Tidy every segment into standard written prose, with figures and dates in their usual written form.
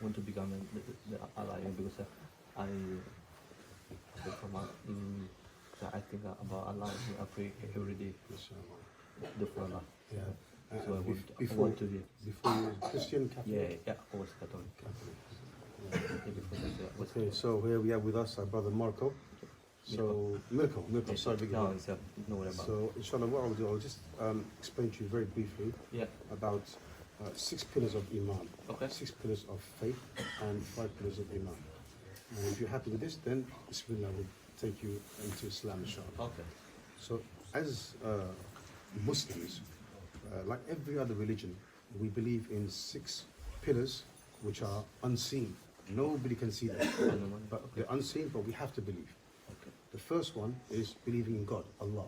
want to become the ally because I from so I think about Allah. I pray every day. Do for Allah. Yeah. So I Before want to hear. before you were Christian, Catholic? Yeah, I was Catholic. Okay, so here we have with us our brother Merko. So Merko, sorry, No, it's no worry about. so inshallah, what I'll do, I'll just explain to you very briefly about 6 pillars of Iman, Okay. 6 pillars of faith, and 5 pillars of Iman. And if you're happy with this, then Bismillah will take you into Islam, inshallah. Okay. So as Muslims, like every other religion, we believe in 6 pillars which are unseen. Nobody can see them, but they're unseen, but we have to believe. Okay. The first one is believing in God, Allah.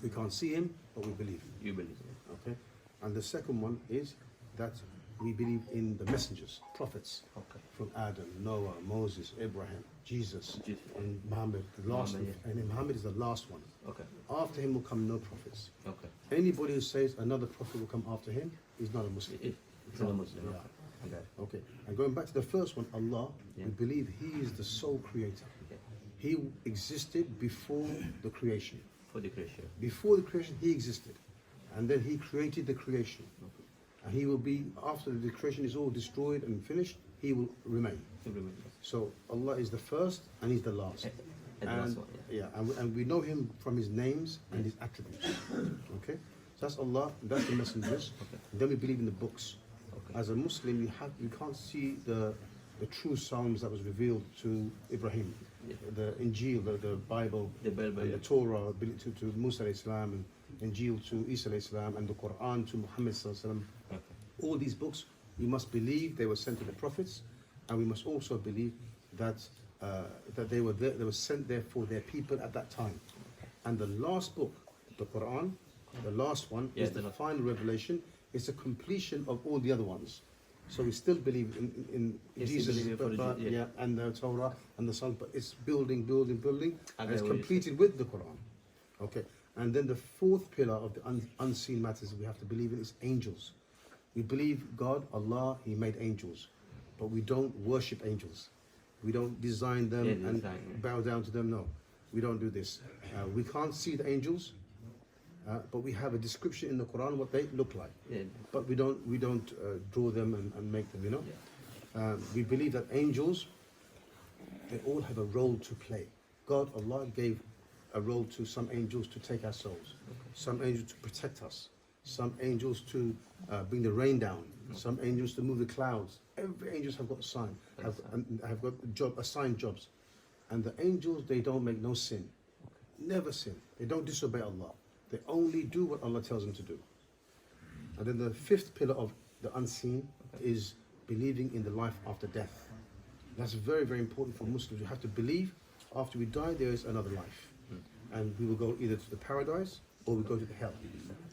We can't see Him, but we believe Him. You believe. Okay? And the second one is that we believe in the messengers, prophets, Okay. from Adam, Noah, Moses, Abraham, Jesus, Jesus. and Muhammad, the last Muhammad, one. And Muhammad is the last one. Okay. After him will come no prophets. Okay. Anybody who says another prophet will come after him is not a Muslim. It's not a Muslim. Yeah. Okay. Okay. And going back to the first one, Allah, Yeah. we believe He is the sole creator. Okay. He existed before the creation. For the creation. Before the creation, He existed. And then He created the creation. And He will be, after the creation is all destroyed and finished, He will remain. To remember. So Allah is the first and He's the last. And the last one. Yeah. And we know Him from His names and His attributes. Okay? So that's Allah, that's the messengers. Okay. Then we believe in the books. Okay. As a Muslim, you can't see the true Psalms that was revealed to Ibrahim, the Injil, the Bible, The Bible, and yeah. the Torah to Musa alayhi salam, and Injil to Eeshaa alayhi salam, and the Quran to Muhammad sallallahu alayhi wasallam. Okay. All these books, we must believe they were sent to the prophets, and we must also believe that that they were there, they were sent there for their people at that time. And the last book, the Quran, the last one, Yeah, is the final revelation. It's a completion of all the other ones. So we still believe in Yes, Jesus, you believe for the- but, yeah. and the Torah and the Son, but it's building, and it's what you completed with the Quran. Okay, and then the fourth pillar of the unseen matters we have to believe in is angels. We believe God, Allah, He made angels, but we don't worship angels. We don't design them and bow down to them. No, we don't do this. We can't see the angels. But we have a description in the Quran what they look like, Yeah. but we don't draw them and make them. You know, Yeah. we believe that angels, they all have a role to play. God, Allah gave a role to some angels to take our souls, some angels to protect us, some angels to bring the rain down, some angels to move the clouds. Every angels have got a sign, have got assigned jobs, and the angels, they don't make no sin, never sin. They don't disobey Allah. They only do what Allah tells them to do. And then the fifth pillar of the unseen is believing in the life after death. That's very, very important for Muslims. You have to believe after we die there is another life. And we will go either to the paradise or we go to the hell.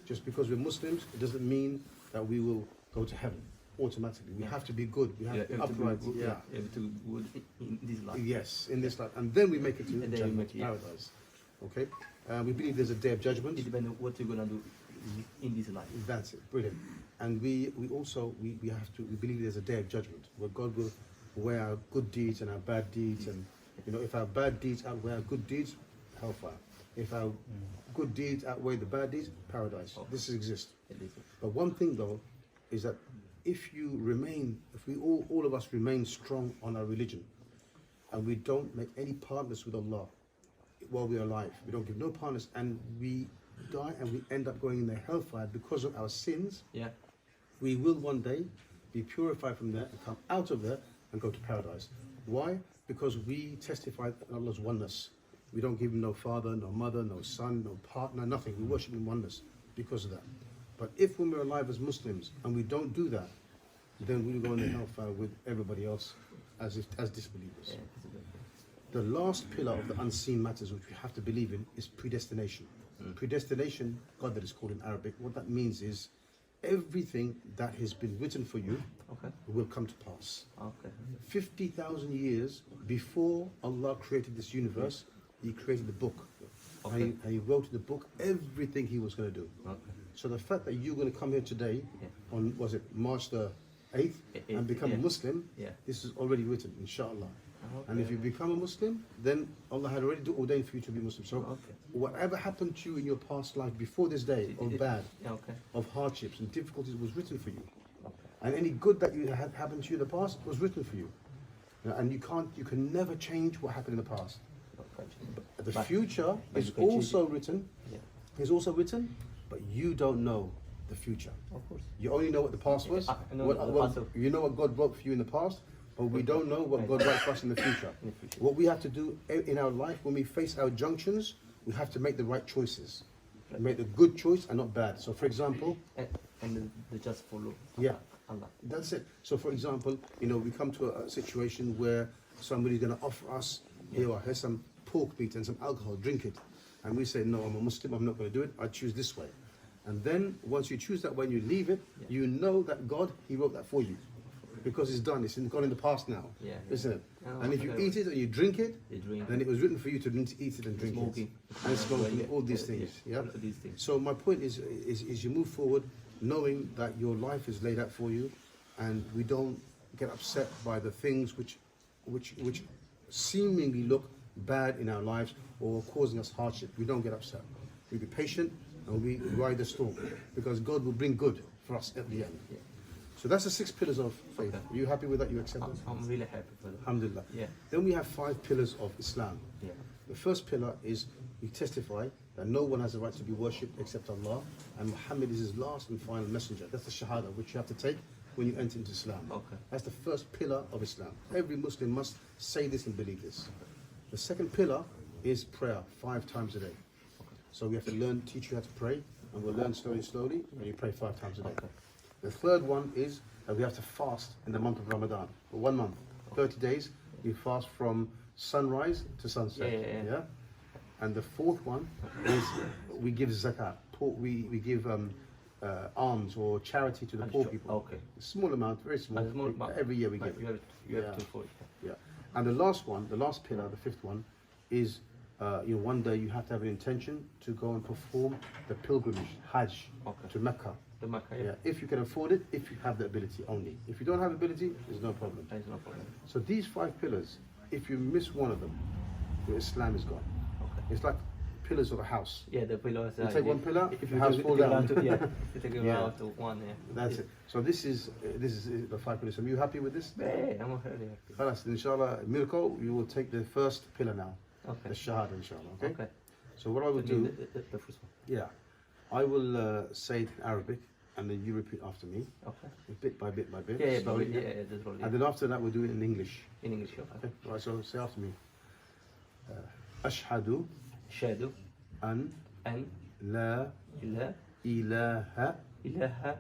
Just because we're Muslims, it doesn't mean that we will go to heaven automatically. We have to be good. We have to be upright. Yeah. You have to be good in this life. Yes, in this life. And then we make it to And then Jannah, we make it, yeah. paradise. Okay? We believe there's a day of judgment. It depends on what you're gonna do in this life. That's it, brilliant. And we also we believe there's a day of judgment where God will weigh our good deeds and our bad deeds, and if our bad deeds outweigh our good deeds, hellfire. If our good deeds outweigh the bad deeds, paradise. This exists. But one thing though is that if we all of us remain strong on our religion, and we don't make any partners with Allah while we're alive, we don't give no partners, and we die and we end up going in the hellfire because of our sins, Yeah. we will one day be purified from there and come out of there and go to paradise. Why? Because we testify Allah's oneness. We don't give Him no father, no mother, no son, no partner, nothing. We worship Him oneness because of that. But if when we're alive as Muslims and we don't do that, then we'll go in the hellfire with everybody else as disbelievers. Yeah. The last pillar of the unseen matters which we have to believe in is predestination. Predestination, God, that is called in Arabic, what that means is everything that has been written for you will come to pass. 50,000 years before Allah created this universe, He created the book. And he wrote in the book everything He was going to do. So the fact that you're going to come here today on, was it March the 8th and become a yeah. Muslim, Yeah. this is already written, inshallah. And if Okay. you become a Muslim, then Allah had already ordained for you to be Muslim. So Okay. whatever happened to you in your past life before this day of bad, Yeah, okay. of hardships and difficulties was written for you. Okay. And any good that you had happened to you in the past was written for you. And you can never change what happened in the past. Okay. The But- future but is you can change also written, Yeah, but you don't know the future. of course. You only know what the past was. I know What, the what- past. you know what God wrote for you in the past, but we don't know what God wrote for us in the future. In the future. What we have to do in our life when we face our junctions, we have to make the right choices. Make the good choice and not bad. So, for example, And then they just follow. Yeah. Allah. that's it. So, for example, we come to a situation where somebody's going to offer us, here's some pork meat and some alcohol, drink it. And we say, no, I'm a Muslim, I'm not going to do it, I choose this way. And then once you choose that way and you leave it, you know that God, He wrote that for you. Because it's done, it's gone in the past now, Yeah. isn't it? Oh, And if you okay. eat it and you drink it, They drink. then it was written for you to eat it and drink Smoking. it. And smoking, Yeah, all these yeah, things. yeah, Yeah. all these things. So my point is you move forward knowing that your life is laid out for you, and we don't get upset by the things which seemingly look bad in our lives or causing us hardship. We don't get upset. We be patient and we ride the storm, because God will bring good for us at the end. Yeah. So that's the 6 pillars of faith. Okay. Are you happy with that? You accept that? I'm really happy for that. Alhamdulillah. Yeah. Then we have 5 pillars of Islam. Yeah. The first pillar is we testify that no one has the right to be worshipped except Allah, and Muhammad is his last and final messenger. That's the Shahadah which you have to take when you enter into Islam. Okay. That's the first pillar of Islam. Every Muslim must say this and believe this. The second pillar is prayer 5 times a day. So we have to teach you how to pray, and we'll learn slowly, and you pray 5 times a day. Okay. The third one is that we have to fast in the month of Ramadan for 1 month, 30 days. We fast from sunrise to sunset. Yeah. And the fourth one is we give zakat. We give alms or charity to the poor people. Okay. A small amount, very small. A small amount. Every year we But give. you have Yeah. to follow. Yeah. And the last pillar, the fifth one, is one day you have to have an intention to go and perform the pilgrimage, Hajj, Okay. to Mecca. The Makkah, Yeah, if you can afford it, if you have the ability only. If you don't have ability, there's no problem. There is no problem. So these 5 pillars, if you miss one of them, your Islam is gone. Okay. It's like pillars of a house. Yeah, the pillars. You take one pillar, if the you house take fall it down. to, yeah, you take it Yeah. out to one. Yeah. That's it. So this is the 5 pillars. Are you happy with this? Yeah, I'm already happy. Khalas, inshallah, Mirko, you will take the first pillar now, Okay. the Shahadah, inshallah. Okay. Okay. So what I will So do, the first one. yeah, I will say it in Arabic, and then you repeat after me, Okay. bit by bit by bit. Yeah, slowly, that's all. And then after that, we'll do it in English. In English, okay. Okay. Right. So say after me. Ashhadu Shahadu an an la la ilaha ilaha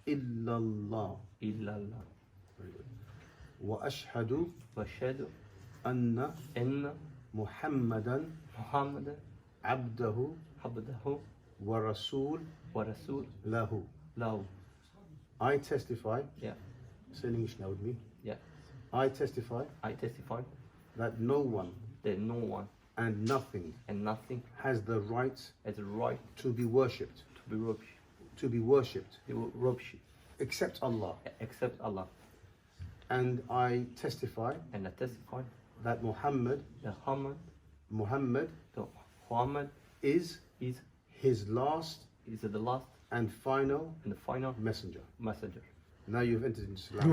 illallah. illallah Very good. Wa ashhadu wa shahadu anna anna Muhammadan Muhammadan abdahu abdahu wa rasul wa rasul lahu. lahu. I testify, Yeah, say in English now with me. yeah. I testify I testify that no one that no one and nothing and nothing has the right has the right to be worshipped, to be worshipped except Allah. except Allah. And I testify And I testify that Muhammad that Muhammad Muhammad is is his last the last and final and the final messenger. messenger. Now you've entered into Islam.